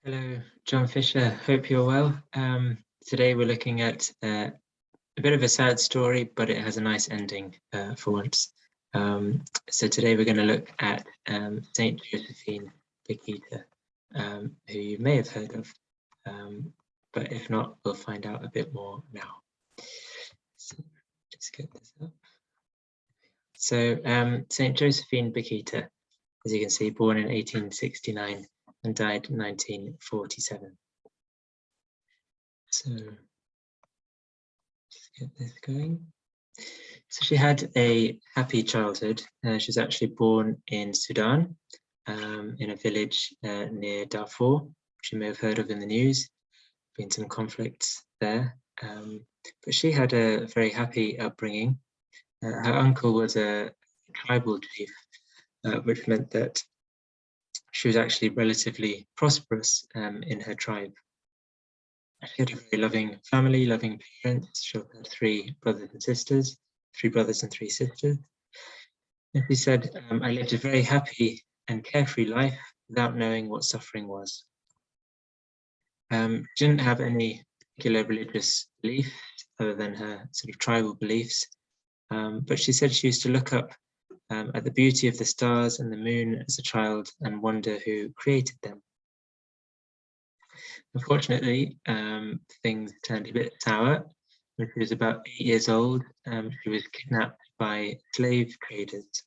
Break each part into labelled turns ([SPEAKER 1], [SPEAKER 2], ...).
[SPEAKER 1] Hello, John Fisher. Hope you're well. Today we're looking at a bit of a sad story, but it has a nice ending for once. So today we're going to look at Saint Josephine Bakhita, who you may have heard of, but if not, we'll find out a bit more now. So let's get this up. So Saint Josephine Bakhita, as you can see, born in 1869 and died in 1947. So let's get this going. So she had a happy childhood. She was actually born in Sudan, in a village near Darfur, which you may have heard of in the news. Been some conflicts there, but she had a very happy upbringing. Her uncle was a tribal chief, which meant that she was actually relatively prosperous in her tribe. She had a very loving family, loving parents. She had three brothers and sisters. 3 brothers and 3 sisters. And she said, I lived a very happy and carefree life without knowing what suffering was. She didn't have any particular religious belief other than her sort of tribal beliefs, but she said she used to look up at the beauty of the stars and the moon as a child and wonder who created them. Unfortunately, things turned a bit sour. When she was about 8 years old, she was kidnapped by slave traders.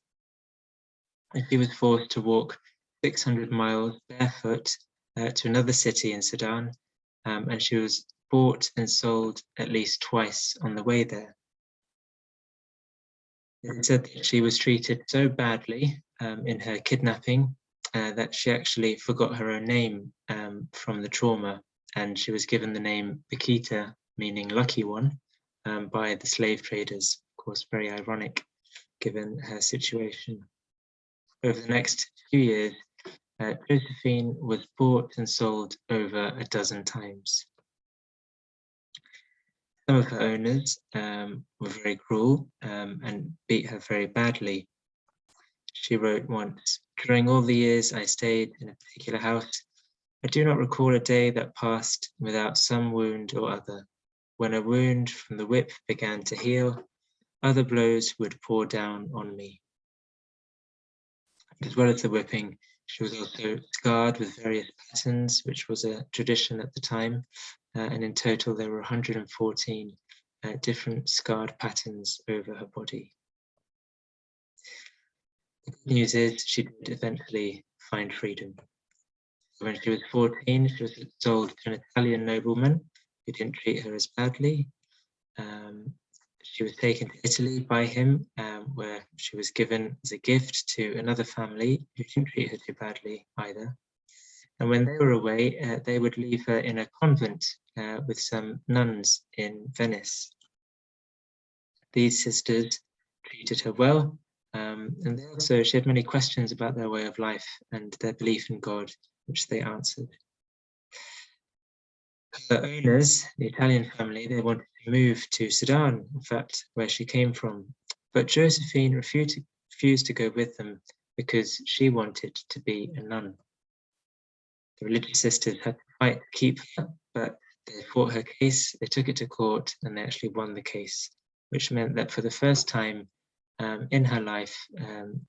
[SPEAKER 1] And she was forced to walk 600 miles barefoot to another city in Sudan, and she was bought and sold at least twice on the way there. It said that she was treated so badly in her kidnapping that she actually forgot her own name from the trauma, and she was given the name Bakhita, meaning lucky one, by the slave traders. Of course, very ironic given her situation. Over the next few years, Josephine was bought and sold over a dozen times. Some of her owners were very cruel and beat her very badly. She wrote once, "During all the years I stayed in a particular house, I do not recall a day that passed without some wound or other. When a wound from the whip began to heal, other blows would pour down on me." As well as the whipping, she was also scarred with various patterns, which was a tradition at the time. And in total, there were 114 different scarred patterns over her body. The good news is she did eventually find freedom. When she was 14, she was sold to an Italian nobleman who didn't treat her as badly. She was taken to Italy by him, where she was given as a gift to another family who didn't treat her too badly either. And when they were away, they would leave her in a convent with some nuns in Venice. These sisters treated her well, and she had many questions about their way of life and their belief in God, which they answered. Her owners, the Italian family, they wanted to move to Sudan, in fact, where she came from. But Josephine refused to go with them because she wanted to be a nun. The religious sisters had to fight to keep her, but they fought her case, they took it to court, and they actually won the case, which meant that for the first time in her life,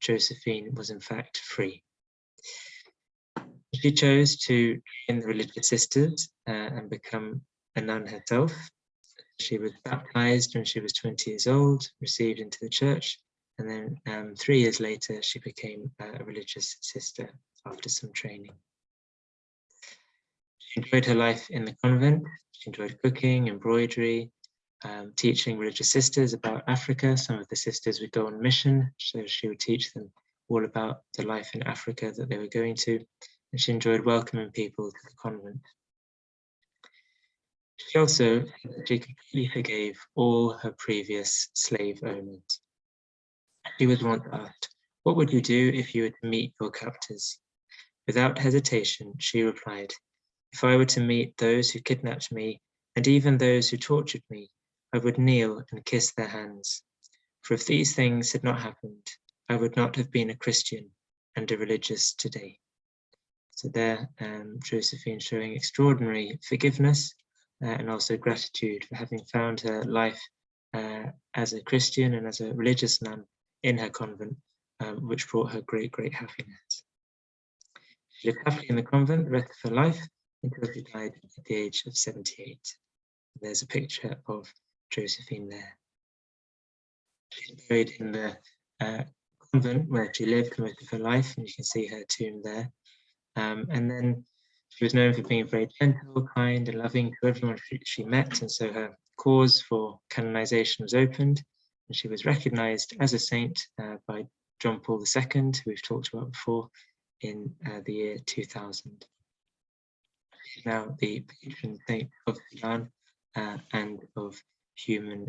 [SPEAKER 1] Josephine was in fact free. She chose to join the religious sisters and become a nun herself. She was baptized when she was 20 years old, received into the church, and then 3 years later, she became a religious sister after some training. She enjoyed her life in the convent. She enjoyed cooking, embroidery, teaching religious sisters about Africa. Some of the sisters would go on mission, so she would teach them all about the life in Africa that they were going to. And she enjoyed welcoming people to the convent. She also completely forgave all her previous slave owners. She was once asked, "What would you do if you were to meet your captors?" Without hesitation, she replied, "If I were to meet those who kidnapped me, and even those who tortured me, I would kneel and kiss their hands. For if these things had not happened, I would not have been a Christian and a religious today." So there, Josephine showing extraordinary forgiveness and also gratitude for having found her life as a Christian and as a religious nun in her convent, which brought her great, great happiness. She lived happily in the convent the rest of her life until she died at the age of 78. There's a picture of Josephine there. She's buried in the convent where she lived most of her life, and you can see her tomb there. And then she was known for being very gentle, kind, and loving to everyone she met, and so her cause for canonization was opened, and she was recognized as a saint by John Paul II, who we've talked about before, in the year 2000. She's now the patron saint of Sudan and of human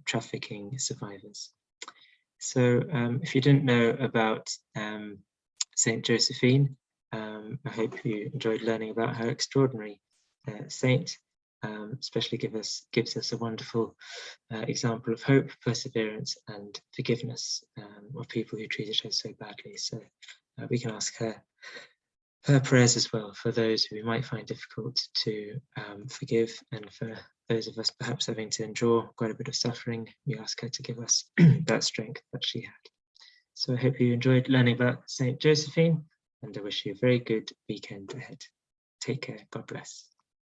[SPEAKER 1] trafficking survivors. So if you didn't know about Saint Josephine, I hope you enjoyed learning about her extraordinary saint, especially gives us a wonderful example of hope, perseverance, and forgiveness of people who treated her so badly. So we can ask her prayers as well for those who we might find difficult to forgive, and for those of us perhaps having to endure quite a bit of suffering, we ask her to give us that strength that she had. So I hope you enjoyed learning about Saint Josephine, and I wish you a very good weekend ahead. Take care. God bless.